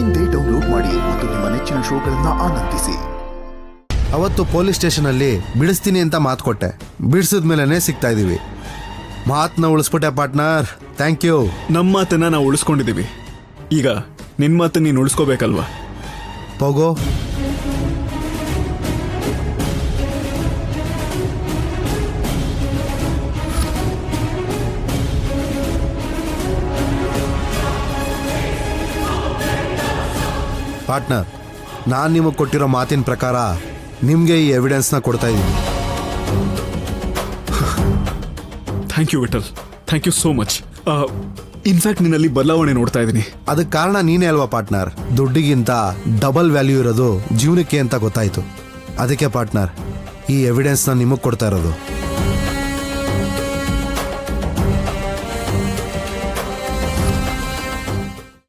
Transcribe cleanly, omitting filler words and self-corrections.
ಇಂದೇ ಡೌನ್ಲೋಡ್ ಮಾಡಿ ಮತ್ತು ನಿಮ್ಮ ನೆಚ್ಚಿನ ಶೋಗಳನ್ನ ಆನಂದಿಸಿ. ಅವತ್ತು ಪೊಲೀಸ್ ಸ್ಟೇಷನಲ್ಲಿ ಬಿಡಿಸ್ತೀನಿ ಅಂತ ಮಾತು ಕೊಟ್ಟೆ, ಬಿಡಿಸಿದ್ಮೇಲೆ ಸಿಗ್ತಾ ಇದೀವಿ. ಮಾತನ್ನ ಉಳಿಸ್ಬಿಟ್ಟೆ ಪಾರ್ಟ್ನರ್, ಥ್ಯಾಂಕ್ ಯು. ನಮ್ಮ ಮಾತನ್ನ ನಾವು ಉಳಿಸ್ಕೊಂಡಿದ್ದೀವಿ, ಈಗ ನಿನ್ನ ಮಾತನ್ನ ನೀನು ಉಳಿಸ್ಕೋಬೇಕಲ್ವಾ? ಹೋಗೋ. ಪಾರ್ಟ್ನರ್, ನಾನು ನಿಮಗೆ ಕೊಟ್ಟಿರೋ ಮಾತಿನ ಪ್ರಕಾರ ನಿಮಗೆ ಈ ಎವಿಡೆನ್ಸ್ನ ಕೊಡ್ತಾ ಇದ್ದೀನಿ. Thank you Vittal, thank you so much. In fact ನಿನ್ನಲ್ಲಿ ಬದಲಾವಣೆ ನೋಡ್ತಾ ಇದ್ದೀನಿ. ಅದಕ್ಕೆ ಕಾರಣ ನೀನೇ ಅಲ್ವಾ ಪಾರ್ಟ್ನರ್. ದುಡ್ಡಿಗಿಂತ ಡಬಲ್ ವ್ಯಾಲ್ಯೂ ಇರೋದು ಜೀವನಕ್ಕೆ ಅಂತ ಗೊತ್ತಾಯಿತು. ಅದಕ್ಕೆ ಪಾರ್ಟ್ನರ್ ಈ ಎವಿಡೆನ್ಸ್ನ ನಿಮಗೆ ಕೊಡ್ತಾ ಇರೋದು.